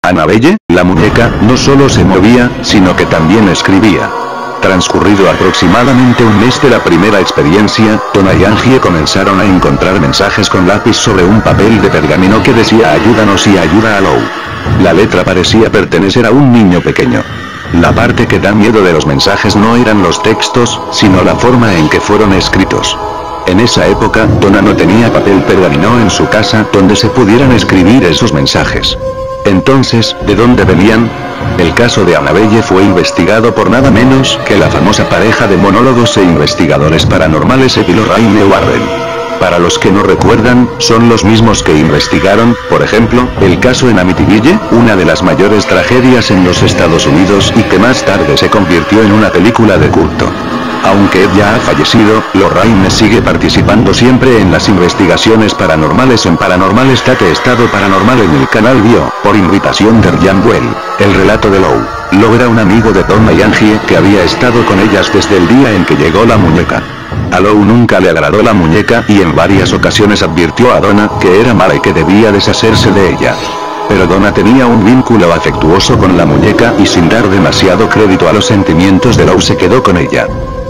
Annabelle, la muñeca, no solo se movía, sino que también escribía. Transcurrido aproximadamente un mes de la primera experiencia, Donna y Angie comenzaron a encontrar mensajes con lápiz sobre un papel de pergamino que decía ayúdanos y ayuda a Lou. La letra parecía pertenecer a un niño pequeño. La parte que da miedo de los mensajes no eran los textos, sino la forma en que fueron escritos. En esa época, Donna no tenía papel pergamino en su casa donde se pudieran escribir esos mensajes. Entonces, ¿de dónde venían? El caso de Annabelle fue investigado por nada menos que la famosa pareja de monólogos e investigadores paranormales Ed y Lorraine Warren. Para los que no recuerdan, son los mismos que investigaron, por ejemplo, el caso en Amityville, una de las mayores tragedias en los Estados Unidos y que más tarde se convirtió en una película de culto. Aunque Ed ya ha fallecido, Lorraine sigue participando siempre en las investigaciones paranormales en Paranormal State Estado Paranormal en el canal Bio, por invitación de Ryan Well. El relato de Lou. Lou era un amigo de Donna y Angie que había estado con ellas desde el día en que llegó la muñeca. A Lou nunca le agradó la muñeca y en varias ocasiones advirtió a Donna que era mala y que debía deshacerse de ella. Pero Donna tenía un vínculo afectuoso con la muñeca y sin dar demasiado crédito a los sentimientos de Lou se quedó con ella.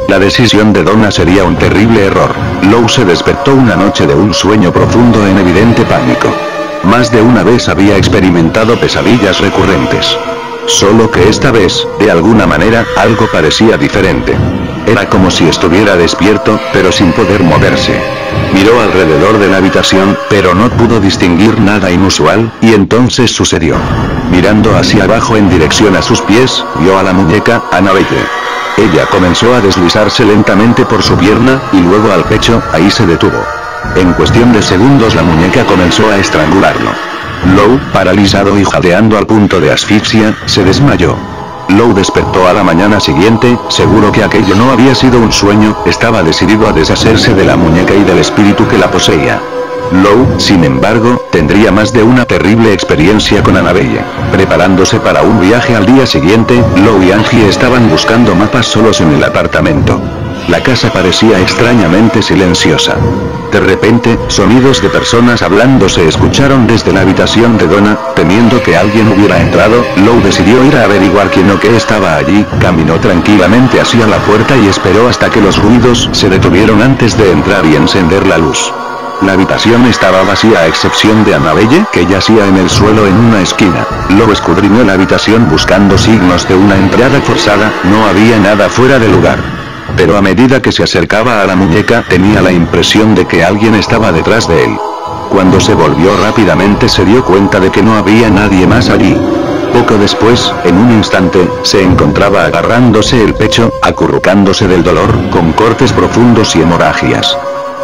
La decisión de Donna sería un terrible error. Lou se despertó una noche de un sueño profundo en evidente pánico. Más de una vez había experimentado pesadillas recurrentes. Solo que esta vez, de alguna manera, algo parecía diferente. Era como si estuviera despierto, pero sin poder moverse. Miró alrededor de la habitación, pero no pudo distinguir nada inusual, y entonces sucedió. Mirando hacia abajo en dirección a sus pies, vio a la muñeca, Annabelle. Ella comenzó a deslizarse lentamente por su pierna, y luego al pecho, ahí se detuvo. En cuestión de segundos la muñeca comenzó a estrangularlo. Lou, paralizado y jadeando al punto de asfixia, se desmayó. Lou despertó a la mañana siguiente, seguro que aquello no había sido un sueño, estaba decidido a deshacerse de la muñeca y del espíritu que la poseía. Lou, sin embargo, tendría más de una terrible experiencia con Annabelle. Preparándose para un viaje al día siguiente, Lou y Angie estaban buscando mapas solos en el apartamento. La casa parecía extrañamente silenciosa. De repente, sonidos de personas hablando se escucharon desde la habitación de Donna. Temiendo que alguien hubiera entrado, Lou decidió ir a averiguar quién o qué estaba allí. Caminó tranquilamente hacia la puerta y esperó hasta que los ruidos se detuvieron antes de entrar y encender la luz. La habitación estaba vacía a excepción de Annabelle, que yacía en el suelo en una esquina. Lou escudriñó la habitación buscando signos de una entrada forzada, no había nada fuera de lugar. Pero a medida que se acercaba a la muñeca tenía la impresión de que alguien estaba detrás de él. Cuando se volvió rápidamente se dio cuenta de que no había nadie más allí. Poco después, en un instante, se encontraba agarrándose el pecho, acurrucándose del dolor, con cortes profundos y hemorragias.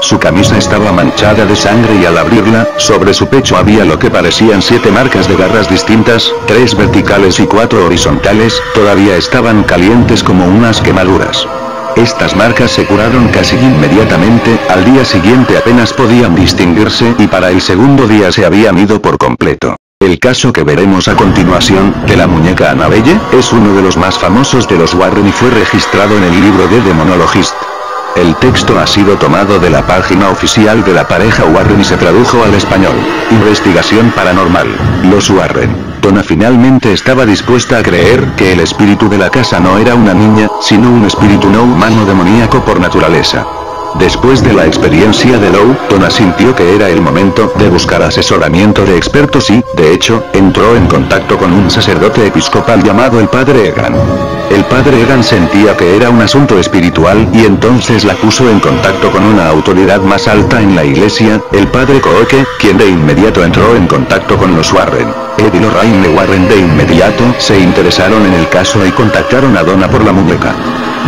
Su camisa estaba manchada de sangre y al abrirla, sobre su pecho había lo que parecían 7 marcas de garras distintas, 3 verticales y 4 horizontales, todavía estaban calientes como unas quemaduras. Estas marcas se curaron casi inmediatamente, al día siguiente apenas podían distinguirse y para el segundo día se habían ido por completo. El caso que veremos a continuación, de la muñeca Annabelle, es uno de los más famosos de los Warren y fue registrado en el libro de Demonologist. El texto ha sido tomado de la página oficial de la pareja Warren y se tradujo al español. Investigación paranormal. Los Warren. Donna finalmente estaba dispuesta a creer que el espíritu de la casa no era una niña, sino un espíritu no humano demoníaco por naturaleza. Después de la experiencia de Lou, Donna sintió que era el momento de buscar asesoramiento de expertos y, de hecho, entró en contacto con un sacerdote episcopal llamado el Padre Egan. El Padre Egan sentía que era un asunto espiritual y entonces la puso en contacto con una autoridad más alta en la iglesia, el Padre Coke, quien de inmediato entró en contacto con los Warren. Ed y Lorraine Warren de inmediato se interesaron en el caso y contactaron a Donna por la muñeca.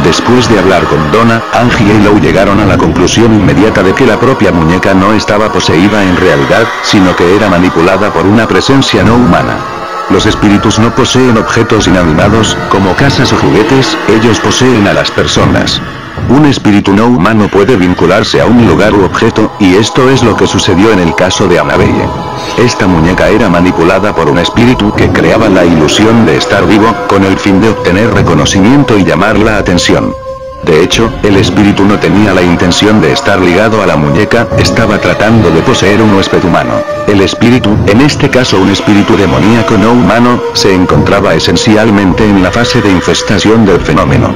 Después de hablar con Donna, Angie y Lou llegaron a la conclusión inmediata de que la propia muñeca no estaba poseída en realidad, sino que era manipulada por una presencia no humana. Los espíritus no poseen objetos inanimados, como casas o juguetes, ellos poseen a las personas. Un espíritu no humano puede vincularse a un lugar u objeto, y esto es lo que sucedió en el caso de Annabelle. Esta muñeca era manipulada por un espíritu que creaba la ilusión de estar vivo, con el fin de obtener reconocimiento y llamar la atención. De hecho, el espíritu no tenía la intención de estar ligado a la muñeca, estaba tratando de poseer un huésped humano. El espíritu, en este caso un espíritu demoníaco no humano, se encontraba esencialmente en la fase de infestación del fenómeno.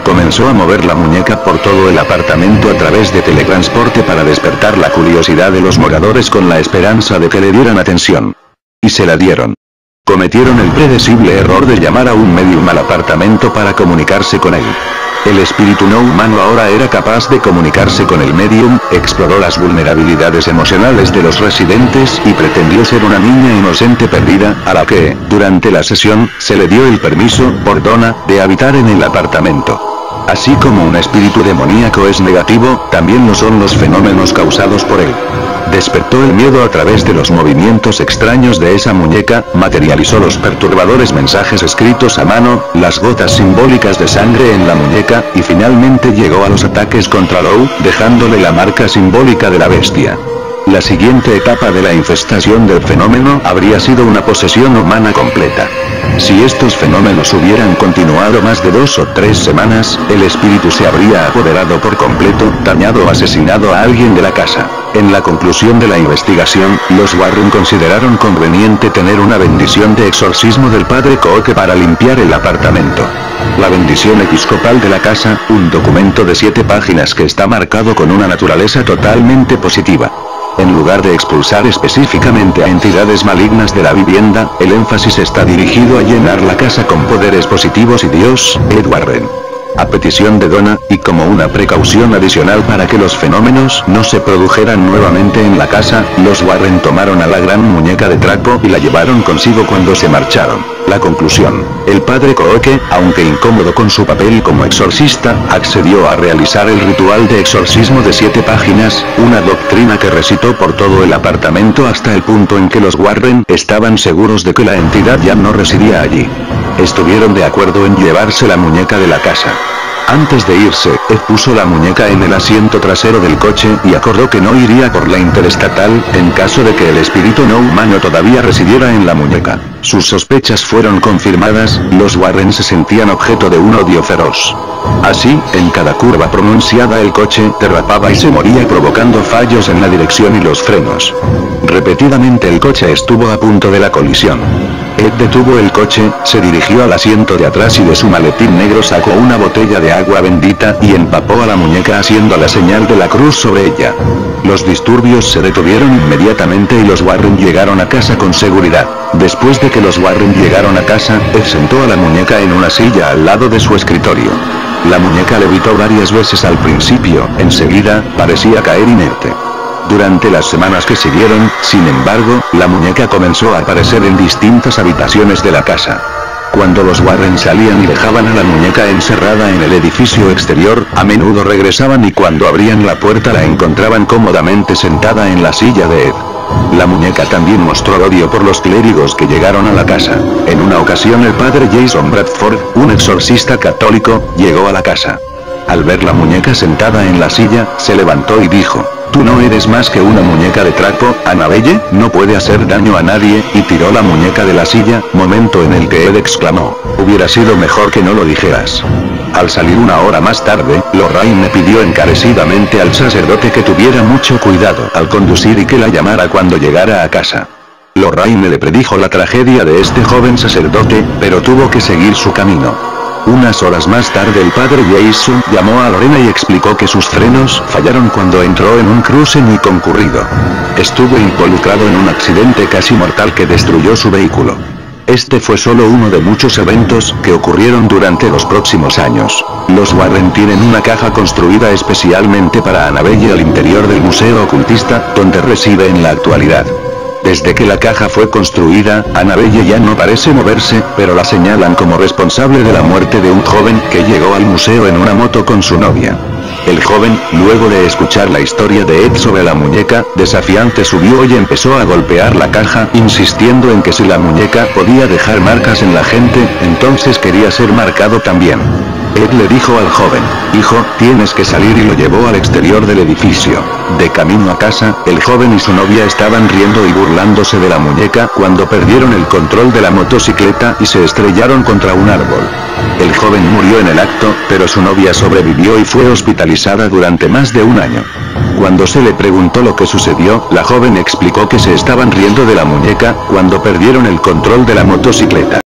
Comenzó a mover la muñeca por todo el apartamento a través de teletransporte para despertar la curiosidad de los moradores con la esperanza de que le dieran atención. Y se la dieron. Cometieron el predecible error de llamar a un medium al apartamento para comunicarse con él. El espíritu no humano ahora era capaz de comunicarse con el medium, exploró las vulnerabilidades emocionales de los residentes y pretendió ser una niña inocente perdida, a la que, durante la sesión, se le dio el permiso, por Donna, de habitar en el apartamento. Así como un espíritu demoníaco es negativo, también lo son los fenómenos causados por él. Despertó el miedo a través de los movimientos extraños de esa muñeca, materializó los perturbadores mensajes escritos a mano, las gotas simbólicas de sangre en la muñeca, y finalmente llegó a los ataques contra Lou, dejándole la marca simbólica de la bestia. La siguiente etapa de la infestación del fenómeno habría sido una posesión humana completa. Si estos fenómenos hubieran continuado más de 2 o 3 semanas, el espíritu se habría apoderado por completo, dañado o asesinado a alguien de la casa. En la conclusión de la investigación, los Warren consideraron conveniente tener una bendición de exorcismo del padre Cooke para limpiar el apartamento. La bendición episcopal de la casa, un documento de 7 páginas que está marcado con una naturaleza totalmente positiva. En lugar de expulsar específicamente a entidades malignas de la vivienda, el énfasis está dirigido a llenar la casa con poderes positivos y Dios, Ed Warren. A petición de Donna, y como una precaución adicional para que los fenómenos no se produjeran nuevamente en la casa, los Warren tomaron a la gran muñeca de trapo y la llevaron consigo cuando se marcharon. La conclusión: el padre Cooke, aunque incómodo con su papel como exorcista, accedió a realizar el ritual de exorcismo de 7 páginas, una doctrina que recitó por todo el apartamento hasta el punto en que los Warren estaban seguros de que la entidad ya no residía allí. Estuvieron de acuerdo en llevarse la muñeca de la casa. Antes de irse, Ed puso la muñeca en el asiento trasero del coche y acordó que no iría por la interestatal, en caso de que el espíritu no humano todavía residiera en la muñeca. Sus sospechas fueron confirmadas, los Warren se sentían objeto de un odio feroz. Así, en cada curva pronunciada el coche derrapaba y se moría provocando fallos en la dirección y los frenos. Repetidamente el coche estuvo a punto de la colisión. Ed detuvo el coche, se dirigió al asiento de atrás y de su maletín negro sacó una botella de agua bendita y empapó a la muñeca haciendo la señal de la cruz sobre ella. Los disturbios se detuvieron inmediatamente y los Warren llegaron a casa con seguridad. Después de que los Warren llegaron a casa, Ed sentó a la muñeca en una silla al lado de su escritorio. La muñeca levitó varias veces al principio, enseguida, parecía caer inerte. Durante las semanas que siguieron, sin embargo, la muñeca comenzó a aparecer en distintas habitaciones de la casa. Cuando los Warren salían y dejaban a la muñeca encerrada en el edificio exterior, a menudo regresaban y cuando abrían la puerta la encontraban cómodamente sentada en la silla de Ed. La muñeca también mostró odio por los clérigos que llegaron a la casa. En una ocasión el padre Jason Bradford, un exorcista católico, llegó a la casa. Al ver la muñeca sentada en la silla, se levantó y dijo: «Tú no eres más que una muñeca de trapo, Annabelle, no puede hacer daño a nadie», y tiró la muñeca de la silla, momento en el que Ed exclamó: «Hubiera sido mejor que no lo dijeras». Al salir una hora más tarde, Lorraine pidió encarecidamente al sacerdote que tuviera mucho cuidado al conducir y que la llamara cuando llegara a casa. Lorraine le predijo la tragedia de este joven sacerdote, pero tuvo que seguir su camino. Unas horas más tarde el padre Jason llamó a Lorena y explicó que sus frenos fallaron cuando entró en un cruce muy concurrido. Estuvo involucrado en un accidente casi mortal que destruyó su vehículo. Este fue solo uno de muchos eventos que ocurrieron durante los próximos años. Los Warren tienen una caja construida especialmente para Annabelle al interior del museo ocultista, donde reside en la actualidad. Desde que la caja fue construida, Annabelle ya no parece moverse, pero la señalan como responsable de la muerte de un joven que llegó al museo en una moto con su novia. El joven, luego de escuchar la historia de Ed sobre la muñeca, desafiante subió y empezó a golpear la caja, insistiendo en que si la muñeca podía dejar marcas en la gente, entonces quería ser marcado también. Ed le dijo al joven, hijo, tienes que salir, y lo llevó al exterior del edificio. De camino a casa, el joven y su novia estaban riendo y burlándose de la muñeca cuando perdieron el control de la motocicleta y se estrellaron contra un árbol. El joven murió en el acto, pero su novia sobrevivió y fue hospitalizada durante más de un año. Cuando se le preguntó lo que sucedió, la joven explicó que se estaban riendo de la muñeca cuando perdieron el control de la motocicleta.